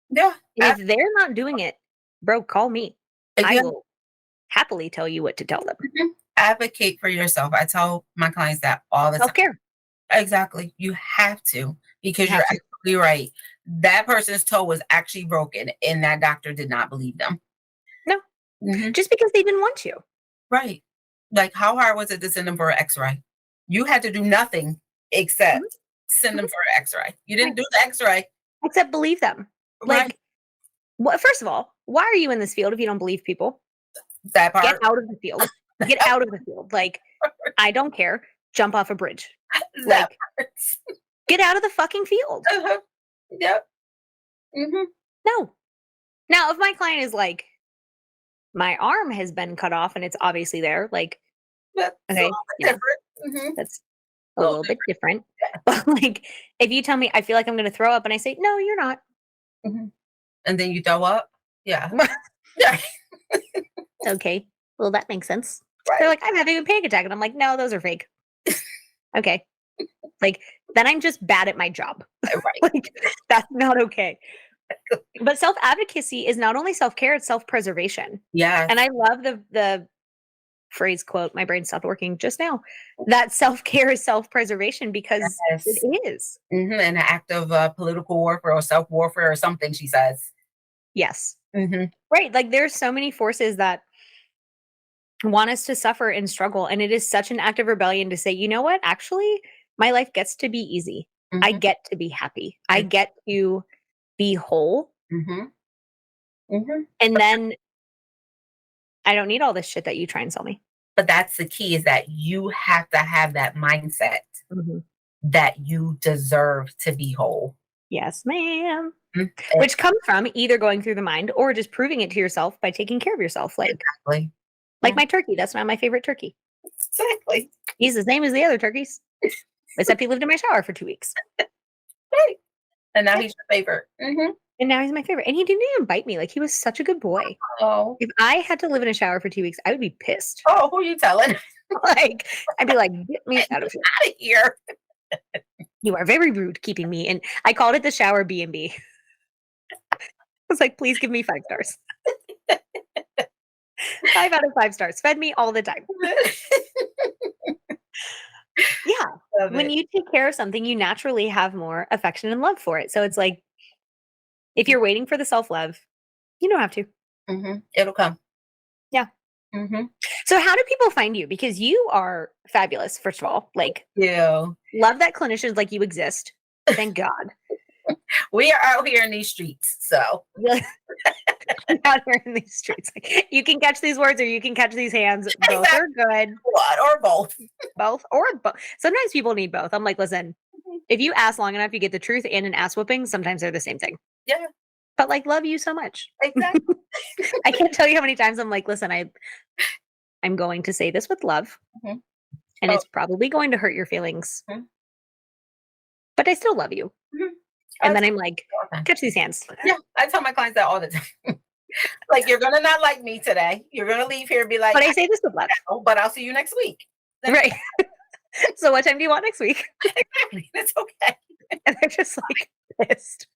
Yeah.
and if they're not doing it, bro, call me. I
Yeah.
will happily tell you what to tell them.
Mhm. Advocate for yourself. I tell my clients that all the time.
Self-care.
Exactly. You have to,
You
because you're
have to.
absolutely right. That person's toe was actually broken, and that doctor did not believe them.
No,
Mhm.
just because they didn't want you.
Right. Like, how hard was it to send them for an X-ray? You had to do nothing
Mhm,
except send them
mhm,
for an X-ray. You didn't
right.
do the X-ray.
Except believe them.
Right.
Like, first of all, why are you in this field if you don't believe people?
That
Get
part.
out of the field. Get out of the field. Like, I don't care. Jump off a bridge.
That
Like,
part.
get out of the fucking field.
Uh-huh. Yep. Mhm.
No. Now, if my client is like, my arm has been cut off and it's obviously there, like,
That's a
okay,
little bit
yeah,
different. Mhm.
that's
A
a
little
little bit different.
different.
But like, if you tell me I feel like I'm going to throw up and I say, no, you're not.
Yeah. Mhm. And then you throw up? Yeah. Yeah.
Okay. Well, that makes sense. They're
Right.
like, I'm having a panic attack. And I'm like, no, those are fake. Okay. Like, then I'm just bad at my job.
Right.
Like, that's not okay. But self advocacy is not only self care, it's self preservation. And
Yes.
I love the phrase quote, my brain stopped working just now, that self care is self preservation because
Yes.
it is.
Mhm. An act of, political warfare or self-warfare or something, she says.
Yes.
Mhm.
Right. Like, there's so many forces that want us to suffer and struggle. And it is such an act of rebellion to say, you know what? Actually, my life gets to be easy. I
Mhm.
get to be happy. I
Ex
get to be whole.
Mhm. Mhm.
And then I don't need all this shit that you try and sell me.
But that's the key, is that you have to have that mindset
Mhm.
that you deserve to be whole.
Yes, ma'am.
Mm,
Which comes from either going through the mind or just proving it to yourself by taking care of yourself.
exactly.
Like
Mm,
my turkey. That's not my favorite turkey.
exactly.
He's the same as the other turkeys, except he lived in my shower for 2 weeks.
Right. And now
Yeah.
he's your favorite. Mhm.
And now he's my favorite. And he didn't even bite me. Like, he was such a good boy.
Oh.
If I had to live in a shower for 2 weeks, I would be pissed.
Oh, who you telling?
Like, I'd be like, "Get me
Get
out of here.
outta here.
You are very rude keeping me." And I called it the shower B&B. I was like, "Please give me 5 stars." 5 out of 5 stars. Fed me all the time. Yeah.
Love
When
it.
you take care of something, you naturally have more affection and love for it. So it's like, if you're waiting for the self-love, you don't have to.
Mhm. It'll come.
Yeah.
Mhm.
So how do people find you? Because you are fabulous, first of all. Like,
Yeah.
love that clinicians like you exist. Thank God.
We are out here in these streets, so
Out here in these streets. Like, you can catch these words or you can catch these hands. Both
exactly
are good.
what, or both.
Both or both. Sometimes people need both. I'm like, listen,
Mhm.
if you ask long enough, you get the truth and an ass whooping. Sometimes they're the same thing.
Yeah,
But like, love you so much.
exactly.
I can't tell you how many times I'm like, listen, I'm going to say this with love,
Mhm.
and
Oh,
it's probably going to hurt your feelings,
mhm,
but I still love you.
mhm. I
And
tell
then I'm like,
you all the time.
catch these hands.
Yeah, I tell my clients that all the time. Like, "You're gonna not like me today. You're gonna leave here and be like,
But I
I
say this with love.
know, but I'll see you next week." Then
Right. So what time do you want next week?
exactly, it's okay.
And they're just like pissed.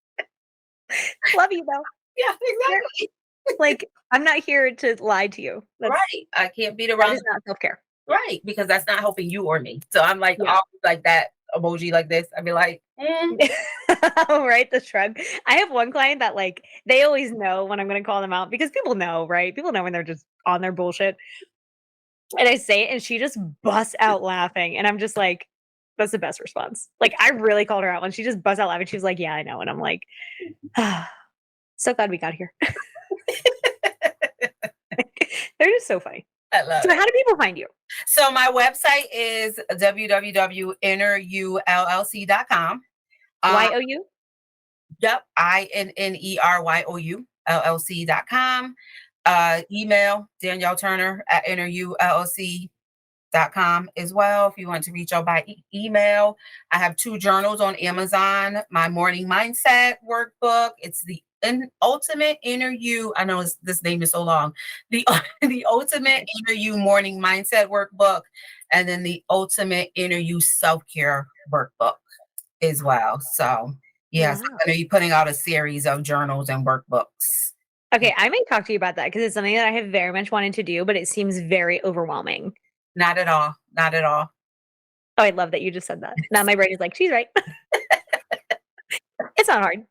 Love you though.
Yeah,
You're
exactly.
like, I'm not here to lie to you.
Right, I can't beat
That
around
is not self-care.
right, because that's not helping you or me. So I'm like,
Yeah.
always like that emoji like this. I'd be like, "Mm."
Right, the shrug. I have one client that, like, they always know when I'm gonna call them out because people know, right? People know when they're just on their bullshit. And I say it and she just busts out laughing, and I'm just like, "That's the best response." Like, I really called her out when she just busts out laughing. She was like, "Yeah, I know." And I'm like, "Ah, so glad we got here." They're just so funny.
I love
So
it.
how do people find you?
So my website is www.inneryoullc.com.
YOU?
Yep, INNERYOULLC.com. Email Danielle Turner at inneryoullc.com as well if you want to reach out by email. I have 2 journals on Amazon. My morning mindset workbook. It's the ultimate inner you. I know this name is so long. The the ultimate inner you morning mindset workbook, and then the ultimate inner you self care workbook as well. So yes,
Wow.
I'm going to be putting out a series of journals and workbooks.
Okay, I may talk to you about that because it's something that I have very much wanted to do, but it seems very overwhelming.
Not at all. Not at all.
Oh, I love that you just said that. Now my brain is like, "She's right." It's not hard.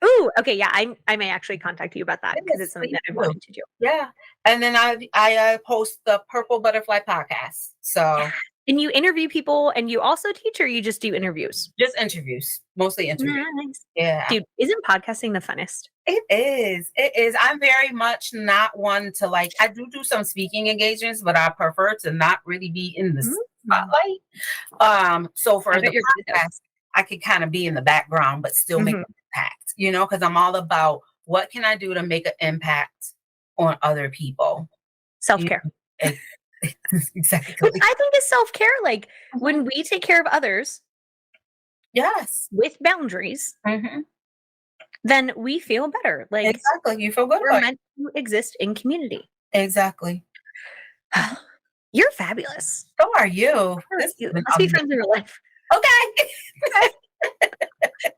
Ooh, okay, yeah, I may actually contact you about that because it's
Yes,
something
please
that I've
do.
wanted to do.
Yeah. And then I host the Purple Butterfly podcast.
Yeah,
So
and you interview people and you also teach or you just do interviews?
just interviews, mostly interviews.
Nice.
Yeah.
Dude, isn't podcasting the funnest?
It is. It is. I'm very much not one to like, I do some speaking engagements, but I prefer to not really be in the
Mm.
spotlight. So
I
for
bet
the
you're good at those.
podcast, I could kind of be in the background, but still make
Mhm.
an impact, because I'm all about what can I do to make an impact on other people. You
Self-care.
know, it,
Which
exactly.
I think is self-care, like,
Mhm.
when we take care of others
Yes.
with boundaries,
Hmm.
then we feel better, like,
Exactly. You feel good
we're
about
meant to exist in community.
it. Exactly.
You're fabulous.
So are you.
You're
This has
you
been
Let's be
amazing.
friends in real life.
Okay.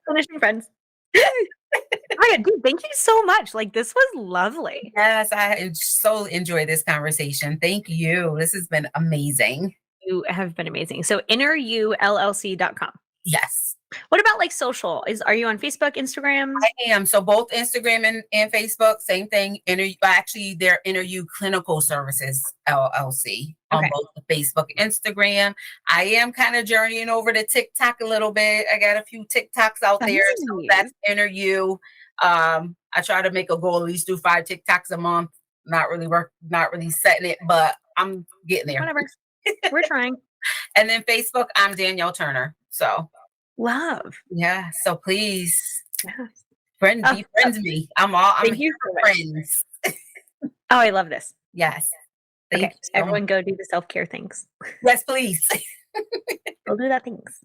Finishing friends. Oh my god, dude, thank you so much, like, this was lovely.
Yes, so enjoyed this conversation. Thank you. This has been amazing.
You have been amazing. So innerullc.com.
Yes,
What about, like, social? Are you on Facebook, Instagram?
I am. So both Instagram and Facebook, same thing. Actually, they're Interview Clinical Services LLC on
Okay.
both the Facebook, Instagram. I am kind of journeying over to TikTok a little bit. I got a few TikToks out there, so that's
Funsies.
Interview. I try to make a goal at least do 5 TikToks a month. Not really setting it, but I'm getting there.
Whatever. We're trying.
And then Facebook, I'm Danielle Turner. So
Love.
yeah, so please
Yeah. Oh,
be friends with me. I'm
thank
here
you so
for
much.
friends.
Oh, I love this.
Yes. Thank
Okay,
you so much.
everyone go do the self-care things.
Yes, please.
Go do that things.